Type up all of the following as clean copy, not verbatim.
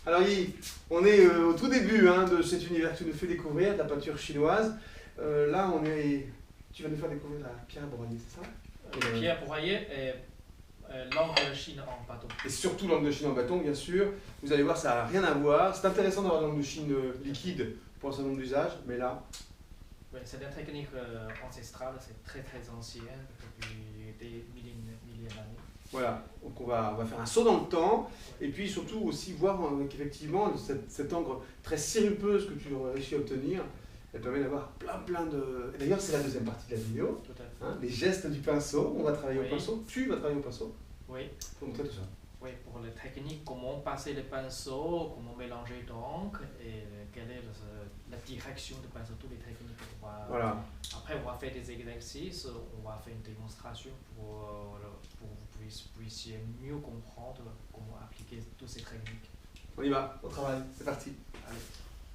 Alors Yi, on est au tout début hein, de cet univers que tu nous fais découvrir, de la peinture chinoise. Là, tu vas nous faire découvrir la pierre à broyer, c'est ça? Pierre broyée et langue de Chine en bâton. Et surtout langue de Chine en bâton, bien sûr. Vous allez voir, ça n'a rien à voir. C'est intéressant d'avoir langue de Chine liquide pour un certain nombre d'usages, mais là, Oui, c'est une technique ancestrale, c'est très ancien, depuis des milliers d'années. voilà. Donc on va faire un saut dans le temps, et puis surtout aussi voir qu'effectivement cette encre très sirupeuse que tu as réussi à obtenir, elle permet d'avoir plein de... Et d'ailleurs, c'est la deuxième partie de la vidéo, Tout à fait. hein, les gestes du pinceau. On va travailler Oui. au pinceau, tu vas travailler au pinceau. Oui. Faut montrer tout ça. Oui, pour les techniques, comment passer le pinceau, comment mélanger d'encre et quelle est la direction du pinceau, toutes les techniques. Voilà. Après, on va faire des exercices, on va faire une démonstration pour que vous puissiez mieux comprendre comment appliquer toutes ces techniques. On y va, au travail, c'est parti. Allez.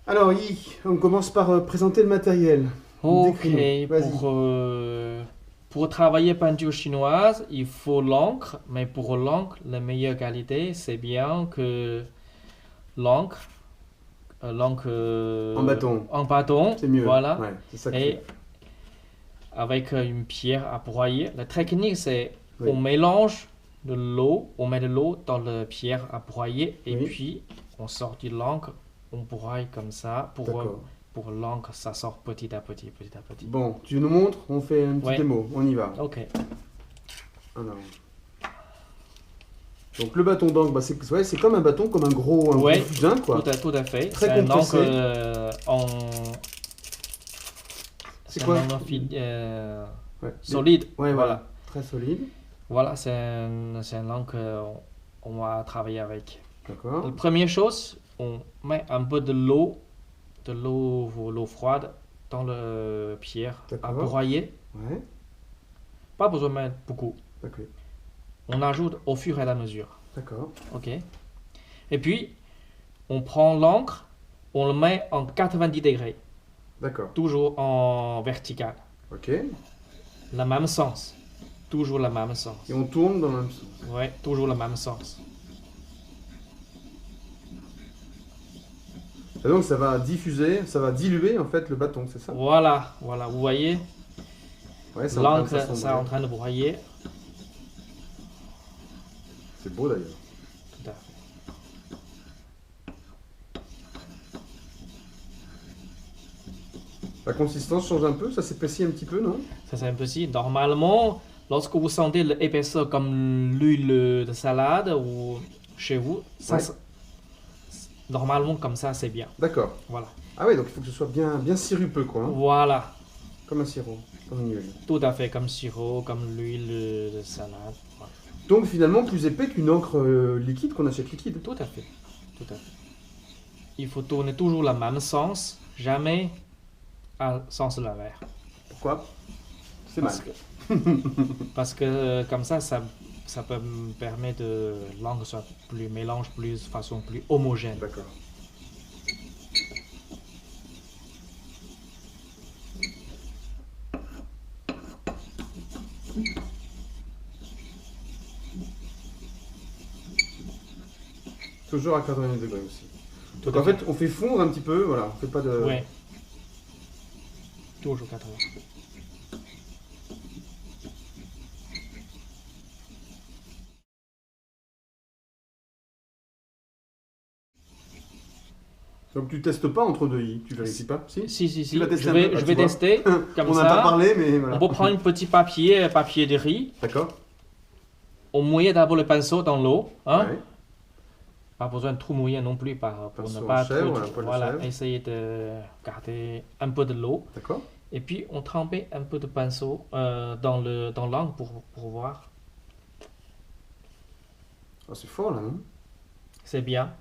Alors Yi, on commence par présenter le matériel. Ok, Décris-nous, vas-y. pour travailler peinture chinoise, il faut l'encre, mais pour l'encre, la meilleure qualité, c'est bien que l'encre, En bâton. en bâton, C'est mieux. voilà, Ouais, c'est ça que et avec une pierre à broyer. La technique, c'est Oui. on mélange de l'eau, on met de l'eau dans la pierre à broyer, et Oui. puis on sort de l'encre, on broye comme ça, D'accord. pour l'encre, ça sort petit à petit. Bon, tu nous montres, on fait une petite Ouais. démo, on y va. Ok. Alors. Donc le bâton d'encre, bah, c'est comme un bâton, comme un gros Ouais. fusain quoi. Tout à fait. Très C'est un compressé. encre C'est quoi? Ouais. solide. Ouais, voilà. Voilà. Très solide. Voilà, c'est un encre on va travailler avec. D'accord. La première chose, on met un peu de l'eau froide dans la pierre à D'accord. broyer. Ouais. Pas besoin de mettre beaucoup. D'accord. On ajoute au fur et à mesure. D'accord. Ok. Et puis, on prend l'encre, on le met en 90 degrés. D'accord. Toujours en vertical. Ok. Le même sens. Toujours le même sens. Et on tourne dans le même sens. Ouais, toujours le même sens. Et donc ça va diffuser, ça va diluer en fait le bâton, c'est ça? Voilà. Vous voyez, Ouais, c'est en train de l'encre, c'est en s'assombrir. train de broyer. C'est beau d'ailleurs. Tout à fait. La consistance change un peu, ça s'épaissit un petit peu, non? Ça, c'est impossible. Normalement, lorsque vous sentez l'épaisseur comme l'huile de salade ou chez vous, ça, Ouais. normalement, comme ça, c'est bien. D'accord. Voilà. Ah ouais, donc il faut que ce soit bien sirupeux quoi, hein. Voilà. Comme un sirop, comme une huile. Tout à fait comme sirop, comme l'huile de salade. Voilà. Donc finalement plus épais qu'une encre liquide qu'on achète liquide. Tout à fait. Il faut tourner toujours le même sens, jamais à sens l'inverse. Pourquoi? C'est mal. Parce que comme ça peut me permettre de l'encre soit mélange plus de façon plus homogène. D'accord. Toujours à 90 degrés aussi. Tout Donc à en fait, on fait fondre un petit peu, voilà, on fait pas de... Ouais. Toujours 80. Donc tu testes pas entre deux i, tu vérifies pas? Si. Si. Tu vas tester Je un vais, peu. Ah, je tu vais vois. tester comme On n'a pas ça. parlé, mais voilà. On peut prendre un petit papier de riz. D'accord. On mouille d'abord le pinceau dans l'eau. Hein? Ouais. Pas besoin de trop mouiller non plus pour Pinceau ne en pas chèvre, trop. un poil de Voilà, chèvre. essayer de garder un peu de l'eau. D'accord. Et puis on trempait un peu de pinceau dans l'encre pour voir. Oh, c'est fort là, non? C'est bien.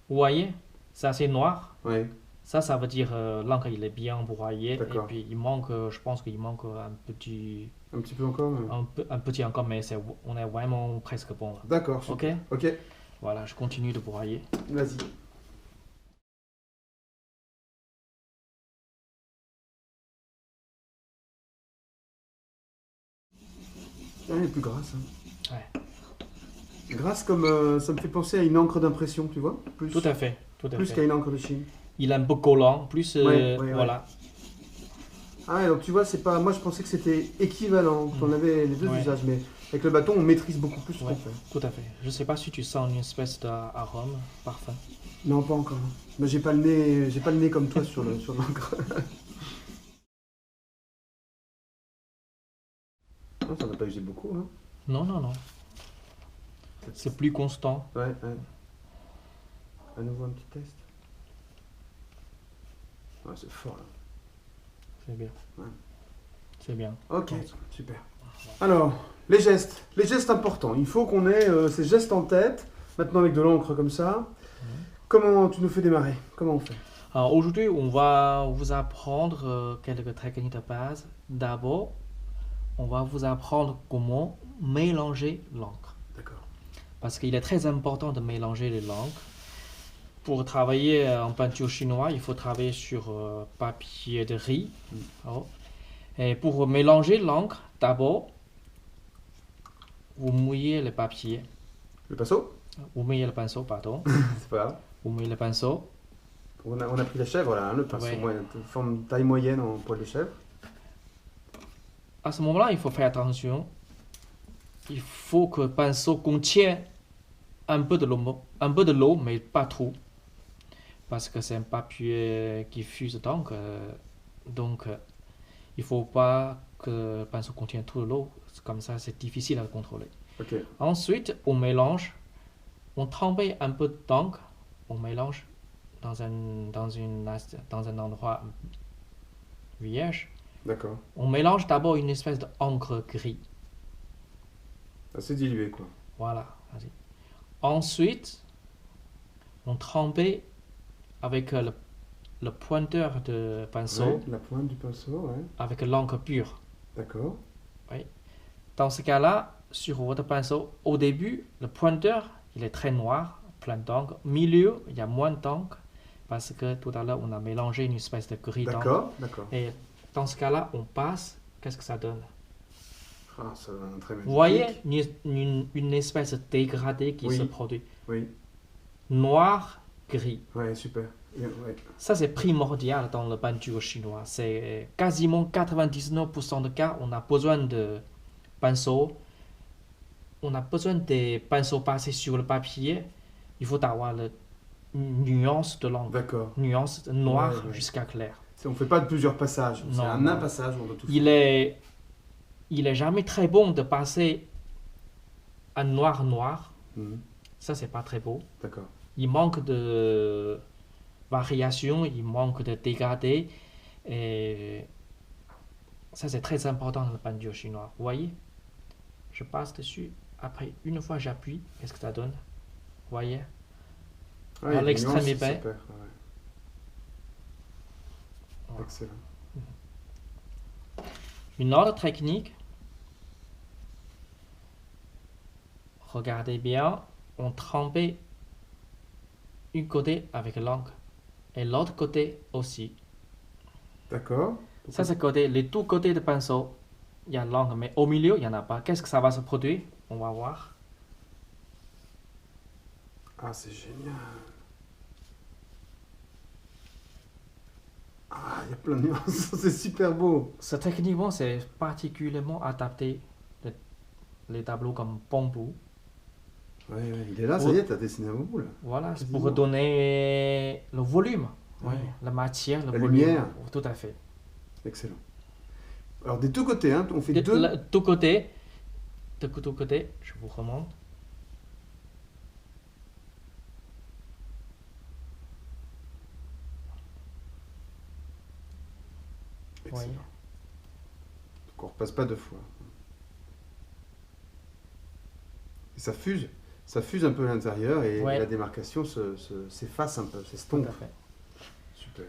Vous voyez? C'est assez noir. Ouais. Ça veut dire l'encre il est bien broyé. Et D'accord. puis il manque, je pense qu'il manque un petit peu encore, mais... un petit encore, mais on est vraiment presque bon là. D'accord. Ok? super. Ok. Voilà, je continue de broyer. Vas-y. Ah, elle est plus grasse. Hein. Ouais. Grasse comme ça me fait penser à une encre d'impression, tu vois? Plus, Tout à fait, tout à plus fait. qu'à une encre de Chine. Il est un peu collant, plus Ouais. voilà. Ah ouais, donc tu vois, c'est pas. Moi je pensais que c'était équivalent, qu'on avait les deux Ouais. usages, mais avec le bâton on maîtrise beaucoup plus ce Ouais, qu'on fait. tout à fait. Je sais pas si tu sens une espèce d'arôme parfum. Non, pas encore. Mais j'ai pas le nez comme toi sur l'encre. Non, ça n'a pas usé beaucoup, hein. Non, non, non. C'est plus constant. Ouais. À nouveau un petit test. Ouais, c'est fort là. C'est bien. Ouais. C'est bien. Ok, super. Alors, les gestes importants. Il faut qu'on ait ces gestes en tête. Maintenant avec de l'encre comme ça. Comment tu nous fais démarrer? Comment on fait? Alors aujourd'hui, on va vous apprendre quelques techniques de base. D'abord, on va vous apprendre comment mélanger l'encre. D'accord. Parce qu'il est très important de mélanger les l'encre. Pour travailler en peinture chinoise, il faut travailler sur papier de riz. Oh. Et pour mélanger l'encre, d'abord, vous mouillez le papier. Le pinceau? Vous mouillez le pinceau, pardon. C'est pas grave. Vous mouillez le pinceau. On a pris la chèvre là, hein, le pinceau Ouais. moyen, forme taille moyenne en poil de chèvre. À ce moment-là, il faut faire attention. Il faut que le pinceau contienne un peu de l'eau, mais pas trop. Parce que c'est un papier qui fuse donc il ne faut pas que le pinceau contienne trop de l'eau. Comme ça, c'est difficile à contrôler. Ok. Ensuite, on mélange. On trempe un peu d'encre. On mélange dans un endroit vierge. D'accord. On mélange d'abord une espèce d'encre gris. Assez dilué quoi. Voilà. Vas-y. Ensuite, on trempe avec le pointeur de pinceau Ouais, la pointe du pinceau, ouais. avec l'encre pure. D'accord. Dans ce cas-là, sur votre pinceau, au début, le pointeur, il est très noir, plein d'encre. Au milieu, il y a moins d'encre parce que tout à l'heure, on a mélangé une espèce de gris d'encre. D'accord. Et dans ce cas-là, on passe. Qu'est-ce que ça donne? Ah, ça va très magnifique. Vous voyez une espèce de dégradé qui Oui. se produit. Oui. Noir, gris. Ouais, super. Ouais. Ça, c'est primordial dans la peinture chinoise. C'est quasiment 99% de cas, on a besoin de pinceaux. On a besoin des pinceaux passés sur le papier. Il faut avoir la nuance de l'encre. D'accord. Nuance noir Ouais. jusqu'à clair. On fait pas de plusieurs passages. C'est Non, un non. passage où on doit tout Il est jamais très bon de passer un noir. Mhm. Ça, c'est pas très beau. D'accord. Il manque de variation, il manque de dégradé. Et ça, c'est très important dans la peinture chinoise. Vous voyez? Je passe dessus. Après, une fois j'appuie, qu'est-ce que ça donne? Vous voyez? Ouais, À les l'extrême nuances, épais. super. Ouais. Voilà. Excellent. Une autre technique. Regardez bien. On trempe une côté avec l'encre et l'autre côté aussi. D'accord. Ça, c'est les deux côtés de pinceau. Il y a l'encre, mais au milieu, il n'y en a pas. Qu'est-ce que ça va se produire? On va voir. Ah, c'est génial. Ah, il y a plein de nuances. C'est super beau. Ce techniquement, c'est particulièrement adapté les tableaux comme bambou. Ouais, il est là, ça y est, t'as dessiné un bambou là. Voilà, c'est Quasiment. pour donner le volume. Ouais. La matière, le La volume. lumière. Tout à fait. Excellent. Alors des deux côtés, hein, on fait deux. De tous côtés, je vous remonte. Excellent. Oui. Donc on repasse pas deux fois. Et ça fuse un peu à l'intérieur et Ouais. la démarcation s'efface un peu, Tout s'estompe. à fait. Super.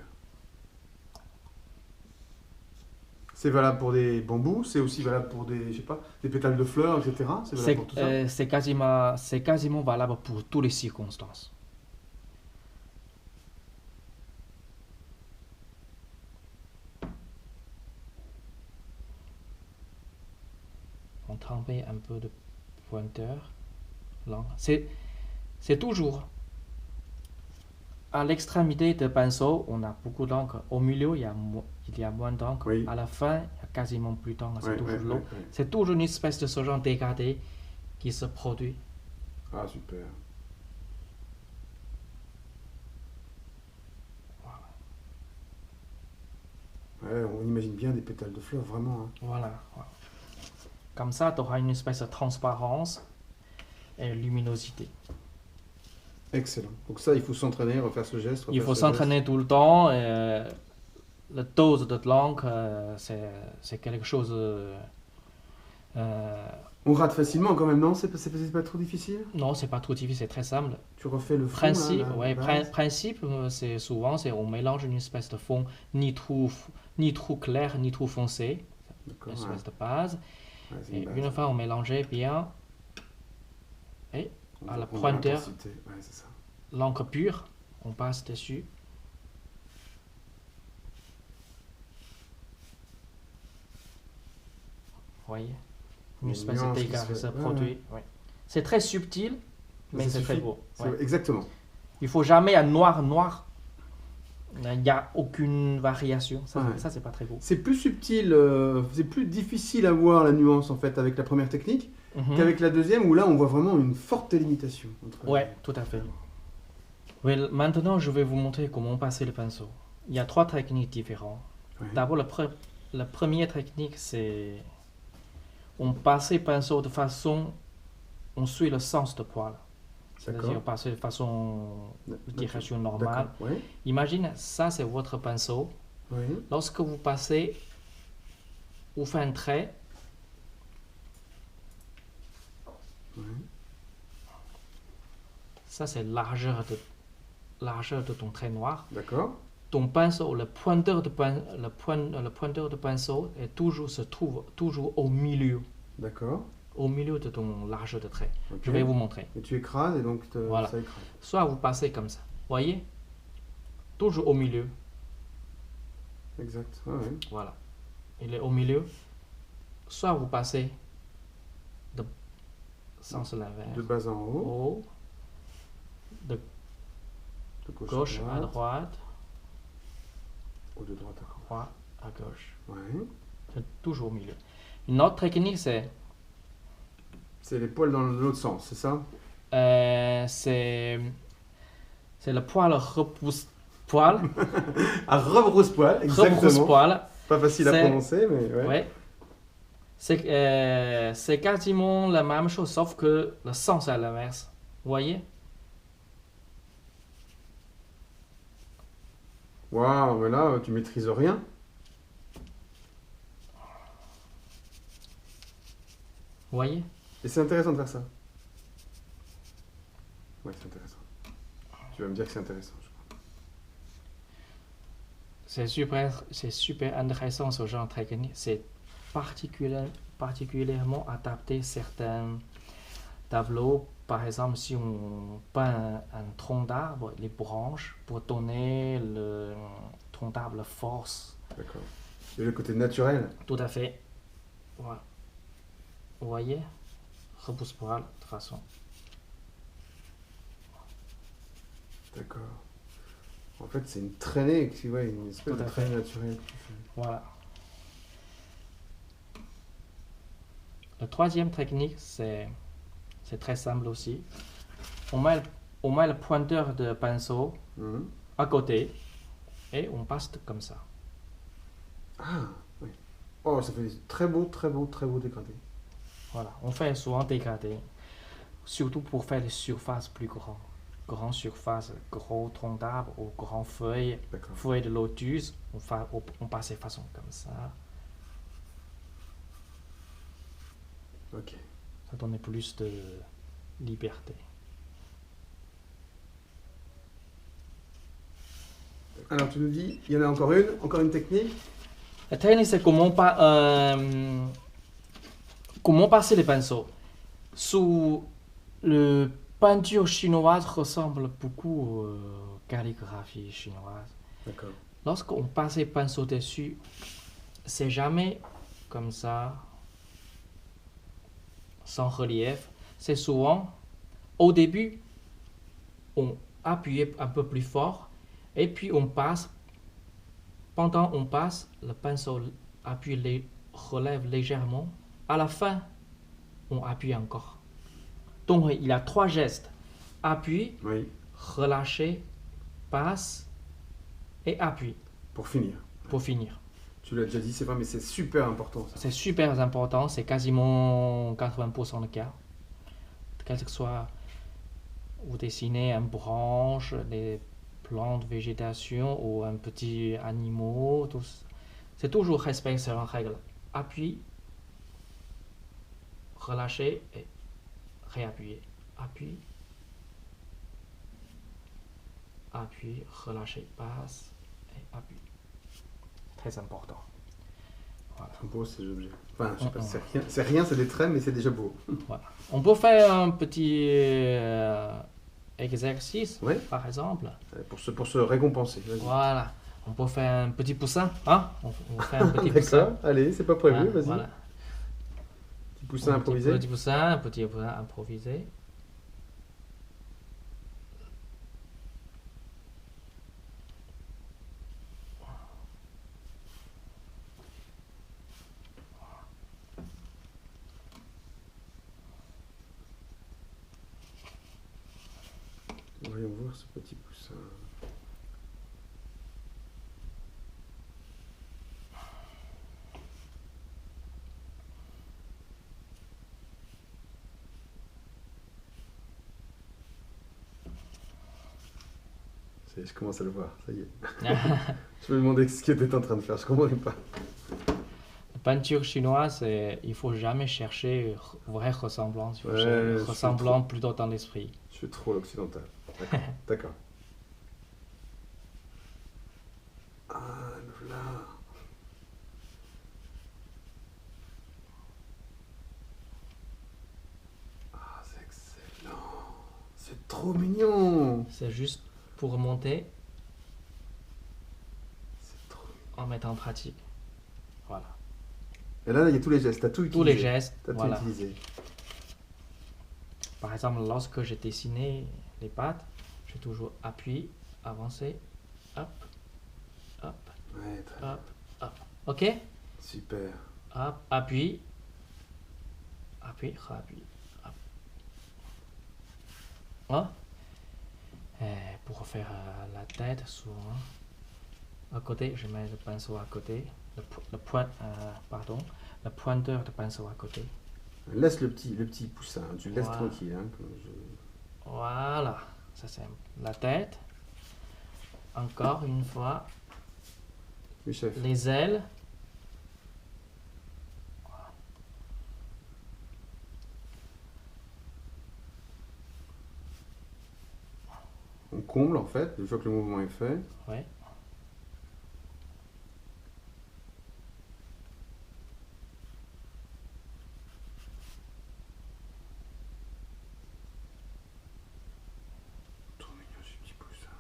C'est valable pour des bambous, c'est aussi valable pour des, je sais pas, des pétales de fleurs, etc. C'est valable pour tout ça. C'est quasiment valable pour toutes les circonstances. On trempe un peu de pointeur. l'encre. C'est toujours à l'extrémité du pinceau, on a beaucoup d'encre. Au milieu, il y a moins d'encre. Oui. À la fin, il y a quasiment plus d'encre. C'est Ouais, toujours ouais, l'eau. ouais, ouais. C'est toujours une espèce de ce genre dégradé qui se produit. Ah, super. Ouais, on imagine bien des pétales de fleurs, vraiment. Hein. Voilà. Comme ça, tu auras une espèce de transparence et luminosité. Excellent. Donc ça, il faut s'entraîner, refaire ce geste. Il refaire faut ce s'entraîner tout le temps. La dose de l'encre, c'est quelque chose. On rate facilement quand même, non? C'est pas trop difficile? Non, c'est pas trop difficile, c'est très simple. Tu refais le fond, Principe, là, la ouais, base. principe, c'est souvent, on mélange une espèce de fond ni trop clair ni trop foncé, D'accord, une ouais. espèce de base. Ouais, c'est Et une base. une fois on mélangé bien, et On à la prend de pointeur, l'intensité. Ouais, c'est ça. l'encre pure, on passe dessus. Vous voyez, Il y une a espèce de nuance qui dégât se fait. se Ouais, produit. Ouais. C'est très subtil, mais Ça c'est très suffit. beau. C'est- Ouais. Exactement. Il faut jamais un noir. Il n'y a aucune variation. Ça, Ouais. ça c'est pas très beau. C'est plus subtil, c'est plus difficile à voir la nuance en fait avec la première technique Mhm. qu'avec la deuxième où là on voit vraiment une forte délimitation. Entre... Ouais, tout à fait. Oui, maintenant, je vais vous montrer comment passer le pinceau. Il y a 3 techniques différentes. Ouais. D'abord, la première technique, c'est on passe le pinceau de façon, on suit le sens de poil. C'est-à-dire D'accord. passer de façon de direction normale. D'accord. Ouais. Imagine, ça c'est votre pinceau. Ouais. Lorsque vous passez, vous faites un trait. Ouais. Ça c'est largeur de ton trait noir. D'accord. Ton pinceau, le pointeur de pinceau se trouve toujours au milieu de ton largeur de trait. Ok. Je vais vous montrer. Et tu écrases et donc Voilà. ça écrase. Soit vous passez comme ça, voyez, toujours au milieu. Exact. Ouais, ouais. Voilà, il est au milieu. Soit vous passez de sens l'inverse, De bas en haut, haut, de de gauche à droite, ou de droite à gauche. droite à gauche. Ouais. C'est toujours au milieu. Une autre technique, c'est C'est les poils dans l'autre sens, c'est ça? c'est le poil repousse-poil. À rebrousse-poil, exactement. Repousse-poil. Pas facile à C'est- prononcer, mais ouais. Ouais. C'est quasiment la même chose, sauf que le sens est à l'inverse. Vous voyez? Waouh, mais là, tu maîtrises rien. Vous voyez? Et c'est intéressant de faire ça. Ouais, c'est intéressant. Tu vas me dire que c'est intéressant, je crois. C'est super intéressant ce genre de technique. C'est particulièrement adapté à certains tableaux. Par exemple, si on peint un tronc d'arbre, les branches, pour donner le tronc d'arbre la force. D'accord. Et le côté naturel. Tout à fait. Voilà. Vous voyez? Repousse-poil, de toute façon. D'accord. En fait, c'est une traînée, ouais, une espèce Tout de à traînée fait. naturelle. que tu fais. Voilà. La troisième technique, c'est très simple aussi. On met le pointeur de pinceau Mhm. à côté et on passe comme ça. Ah, oui. Oh, ça fait des très beau dégradé. Voilà. On fait souvent dégradé, surtout pour faire des surfaces plus grandes. Grande surface, gros tronc d'arbre ou grandes feuilles, D'accord. feuilles de lotus, on passe de façon comme ça. Ok. Ça donne plus de liberté. Alors, tu nous dis, il y en a encore une technique. La technique, c'est comment passer les pinceaux. Sous le peinture chinoise ressemble beaucoup aux calligraphies chinoises. D'accord. Lorsqu'on passe les pinceaux dessus, c'est jamais comme ça, sans relief. C'est souvent Au début, on appuie un peu plus fort et puis on passe. Pendant on passe, le pinceau relève légèrement. À la fin, on appuie encore. Donc il y a 3 gestes. Appuie, Oui, relâcher, passe et appuie pour finir. pour finir. Tu l'as déjà dit, c'est vrai, mais c'est super important ça. C'est super important, c'est quasiment 80% le cas. Quel que soit, vous dessinez une branche, des plantes, végétation ou un petit animal, c'est toujours respecter cette règle. Appuie, relâcher et réappuyer. Appuie, appuie, relâcher, passe et appuie. Très important. Voilà. C'est beau ces objets. Enfin, je sais pas, c'est rien, c'est des traits, mais c'est déjà beau. Voilà. On peut faire un petit exercice, Oui, par exemple. pour se récompenser. Vas-y. Voilà. On peut faire un petit poussin. Hein, on fait un petit poussin. D'accord, allez, c'est pas prévu, Hein, vas-y. voilà. Petit poussin improvisé. Petit poussin improvisé. Voyons voir ce petit poussin. Ça y est, je commence à le voir, ça y est. Je me demandais ce qu'il était en train de faire, je comprenais pas. La peinture chinoise, il faut jamais chercher vraie ressemblance. Il faut Ouais, chercher je suis ressemblant plutôt dans l'esprit. Je suis trop l'occidental. D'accord. D'accord. Ah, le voilà. Ah, c'est excellent. C'est trop mignon. C'est juste pour remonter C'est trop mignon. en mettant en pratique. Voilà. Et là, il y a tous les gestes, t'as tout utilisé. Tous les gestes. T'as tout Voilà. utilisé. Par exemple, lorsque j'ai dessiné les pattes, j'ai toujours appuyé, avancé, hop, hop, Ouais, très bien. hop, hop. Ok? Super. Hop, appuie, appuie, réappuie. Hop. Hein? Et pour faire la tête, souvent, à côté, je mets le pinceau à côté, le pointeur de pinceau à côté. Laisse le petit poussin, tu le laisses Voilà. tranquille. Hein, Voilà, ça c'est la tête. Encore une fois, Oui, chef. les ailes. On comble en fait, une fois que le mouvement est fait. Ouais. Trop mignon ce petit poussin.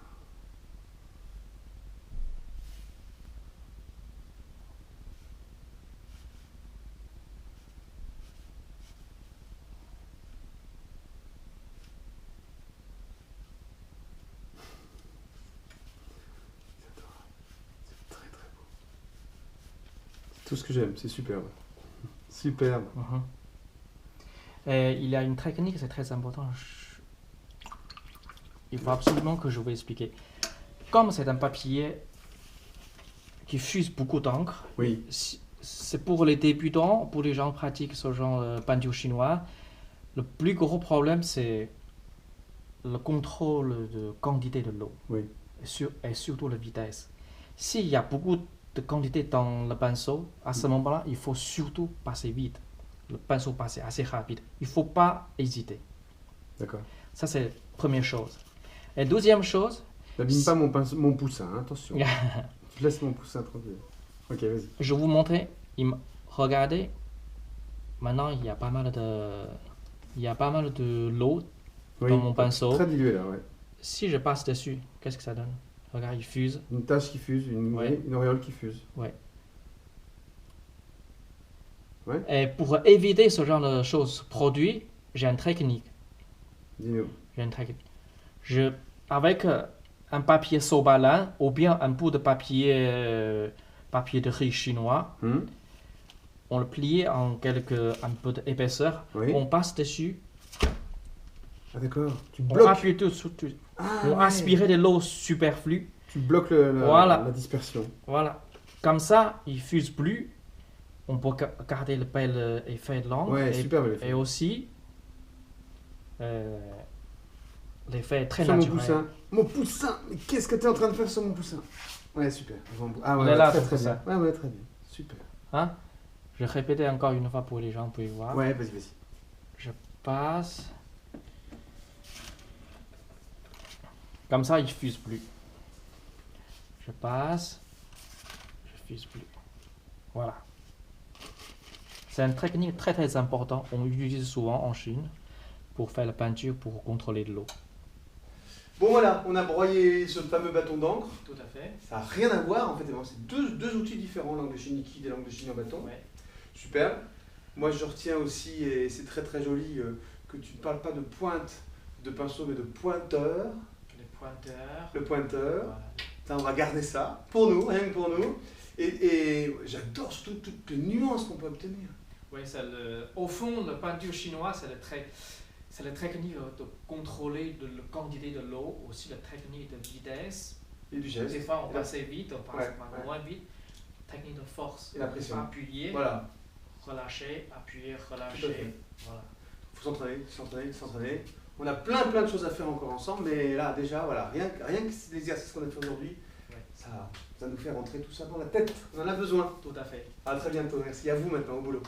C'est adorable. C'est très très beau. C'est tout ce que j'aime, c'est superbe. Superbe. Mhm. Et il y a une technique, c'est très important. Il faut absolument que je vous explique. Comme c'est un papier qui fuse beaucoup d'encre, Oui, c'est pour les débutants, pour les gens qui pratiquent ce genre de peinture chinois. Le plus gros problème, c'est le contrôle de quantité de l'eau oui. et surtout la vitesse. S'il y a beaucoup de quantité dans le pinceau, à ce moment-là, il faut surtout passer vite. Le pinceau passer assez rapide. Il ne faut pas hésiter. D'accord. Ça, c'est la première chose. Et deuxième chose, N'abîme pas mon poussin, hein, attention. Je laisse mon poussin tranquille. Ok, vas-y. je vous montrer. Regardez. Maintenant, il y a pas mal de l'eau Oui, dans mon pinceau. Très dilué là, ouais. Si je passe dessus, qu'est-ce que ça donne? Regarde, il fuse. Une tache qui fuse, Ouais. une auréole qui fuse. Et pour éviter ce genre de choses produit, j'ai une technique. Dis-nous. J'ai une technique. Avec un papier sobalin ou bien un bout de papier de riz chinois, on le plie en un peu d'épaisseur, Oui. on passe dessus, Ah d'accord. Tu on bloques. appuie on aspire de l'eau superflue. Tu bloques Voilà. la dispersion. Voilà. Comme ça, il fuse plus. On peut garder le bel effet de langue. Ouais, super bel effet. Et aussi, l'effet est très Sur mon naturel. poussin. Mon poussin. Mais qu'est-ce que tu es en train de faire sur mon poussin? Ouais, super. Ah Il ouais, est là, très ton très bien. poussin. Ouais, très bien. Super. Hein? Je répète encore une fois pour les gens pour y voir. Ouais, vas-y. Je passe. Comme ça, il fuse plus. Je passe. Je fuse plus. Voilà. C'est une technique très très importante. On l'utilise souvent en Chine pour faire la peinture, pour contrôler de l'eau. Bon voilà, on a broyé ce fameux bâton d'encre. Tout à fait. Ça n'a rien à voir en fait. C'est deux outils différents, langue de Chine liquide et langue de Chine en bâton. Ouais. Super. Moi je retiens aussi, et c'est très très joli, que tu ne parles pas de pointe de pinceau mais de pointeur. Les pointeurs. Le pointeur. Voilà. Ça, on va garder ça pour nous, rien que pour nous. Et j'adore surtout toutes les nuances qu'on peut obtenir. Oui, au fond, la peinture chinoise, c'est la technique de contrôler la quantité de l'eau, aussi la technique de vitesse. Et du geste. Des fois, on passe vite, on passe Ouais. moins vite. Technique de force. Et la pression. Appuyer, Voilà. relâcher, appuyer, Tout à relâcher. fait. Voilà. Il faut s'entraîner. On a plein de choses à faire encore ensemble, mais là déjà, voilà, rien que l'exercice qu'on a fait aujourd'hui, Ouais. ça nous fait rentrer tout ça dans la tête. On en a besoin. Tout à fait. À très bientôt. Merci à vous maintenant au boulot.